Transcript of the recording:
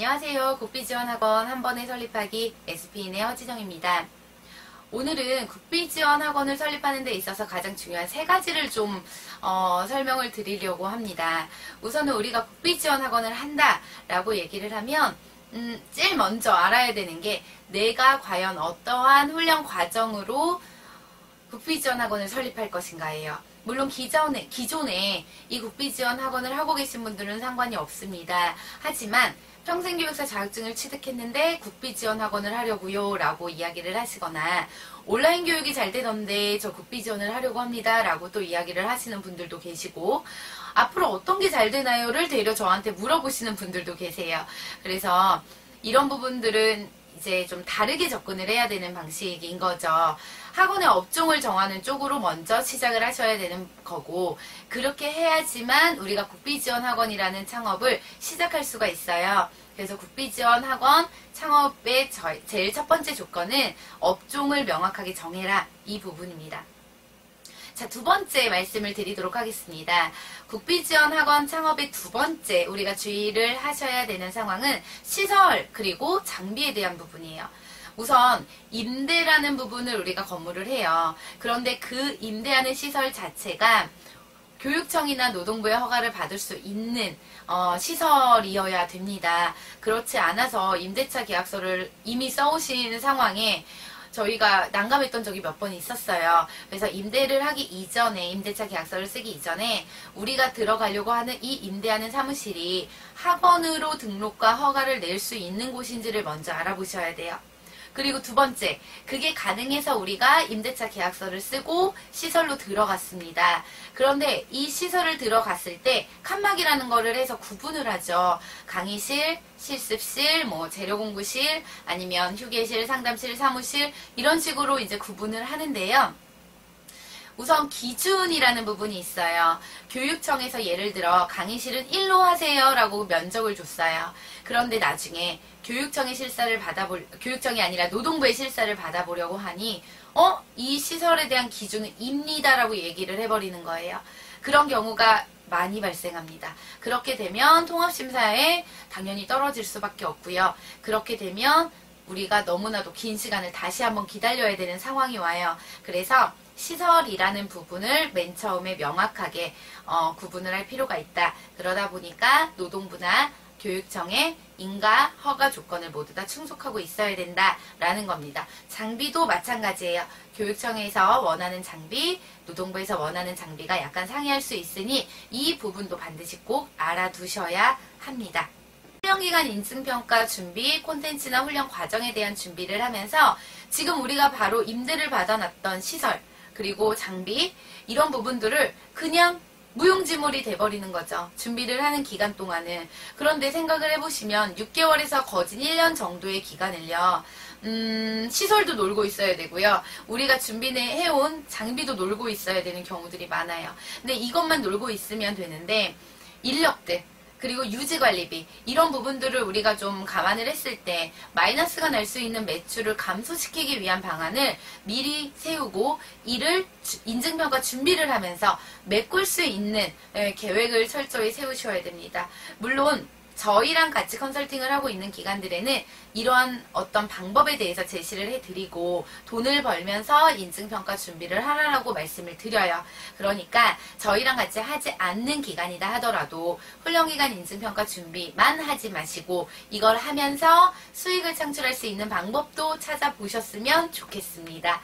안녕하세요. 국비지원학원 한 번에 설립하기 SP인의 허지정입니다. 오늘은 국비지원학원을 설립하는 데 있어서 가장 중요한 세 가지를 좀 설명을 드리려고 합니다. 우선은 우리가 국비지원학원을 한다라고 얘기를 하면 제일 먼저 알아야 되는 게 내가 과연 어떠한 훈련 과정으로 국비지원학원을 설립할 것인가예요. 물론 기존에 이 국비지원학원을 하고 계신 분들은 상관이 없습니다. 하지만 평생교육사 자격증을 취득했는데 국비지원학원을 하려고요 라고 이야기를 하시거나 온라인 교육이 잘 되던데 저 국비지원을 하려고 합니다 라고 또 이야기를 하시는 분들도 계시고 앞으로 어떤 게 잘 되나요를 되려 저한테 물어보시는 분들도 계세요. 그래서 이런 부분들은 이제 좀 다르게 접근을 해야 되는 방식인 거죠. 학원의 업종을 정하는 쪽으로 먼저 시작을 하셔야 되는 거고 그렇게 해야지만 우리가 국비지원학원이라는 창업을 시작할 수가 있어요. 그래서 국비지원학원 창업의 제일 첫 번째 조건은 업종을 명확하게 정해라 이 부분입니다. 자, 두 번째 말씀을 드리도록 하겠습니다. 국비지원학원 창업의 두 번째 우리가 주의를 하셔야 되는 상황은 시설 그리고 장비에 대한 부분이에요. 우선 임대라는 부분을 우리가 건물을 해요. 그런데 그 임대하는 시설 자체가 교육청이나 노동부의 허가를 받을 수 있는 시설이어야 됩니다. 그렇지 않아서 임대차 계약서를 이미 써오신 상황에 저희가 난감했던 적이 몇 번 있었어요. 그래서 임대를 하기 이전에 임대차 계약서를 쓰기 이전에 우리가 들어가려고 하는 이 임대하는 사무실이 학원으로 등록과 허가를 낼 수 있는 곳인지를 먼저 알아보셔야 돼요. 그리고 두 번째, 그게 가능해서 우리가 임대차 계약서를 쓰고 시설로 들어갔습니다. 그런데 이 시설을 들어갔을 때 칸막이라는 거를 해서 구분을 하죠. 강의실, 실습실, 뭐 재료공부실, 아니면 휴게실, 상담실, 사무실 이런 식으로 이제 구분을 하는데요. 우선 기준이라는 부분이 있어요. 교육청에서 예를 들어 강의실은 1로 하세요 라고 면적을 줬어요. 그런데 나중에 교육청이 아니라 노동부의 실사를 받아보려고 하니 이 시설에 대한 기준은 입니다 라고 얘기를 해버리는 거예요. 그런 경우가 많이 발생합니다. 그렇게 되면 통합심사에 당연히 떨어질 수밖에 없고요. 그렇게 되면 우리가 너무나도 긴 시간을 다시 한번 기다려야 되는 상황이 와요. 그래서 시설이라는 부분을 맨 처음에 명확하게 구분을 할 필요가 있다. 그러다 보니까 노동부나 교육청의 인가 허가 조건을 모두 다 충족하고 있어야 된다라는 겁니다. 장비도 마찬가지예요. 교육청에서 원하는 장비, 노동부에서 원하는 장비가 약간 상이할 수 있으니 이 부분도 반드시 꼭 알아두셔야 합니다. 훈련기간 인증평가 준비, 콘텐츠나 훈련 과정에 대한 준비를 하면서 지금 우리가 바로 임대를 받아놨던 시설, 그리고 장비 이런 부분들을 그냥 무용지물이 돼버리는 거죠. 준비를 하는 기간 동안은. 그런데 생각을 해보시면 6개월에서 거진 1년 정도의 기간을요. 시설도 놀고 있어야 되고요. 우리가 준비해온 장비도 놀고 있어야 되는 경우들이 많아요. 근데 이것만 놀고 있으면 되는데 인력들 그리고 유지관리비 이런 부분들을 우리가 좀 감안을 했을 때 마이너스가 날 수 있는 매출을 감소시키기 위한 방안을 미리 세우고 이를 인증평가 준비를 하면서 메꿀 수 있는 계획을 철저히 세우셔야 됩니다. 물론 저희랑 같이 컨설팅을 하고 있는 기관들에는 이러한 어떤 방법에 대해서 제시를 해드리고 돈을 벌면서 인증평가 준비를 하라고 말씀을 드려요. 그러니까 저희랑 같이 하지 않는 기관이다 하더라도 훈련기간 인증평가 준비만 하지 마시고 이걸 하면서 수익을 창출할 수 있는 방법도 찾아보셨으면 좋겠습니다.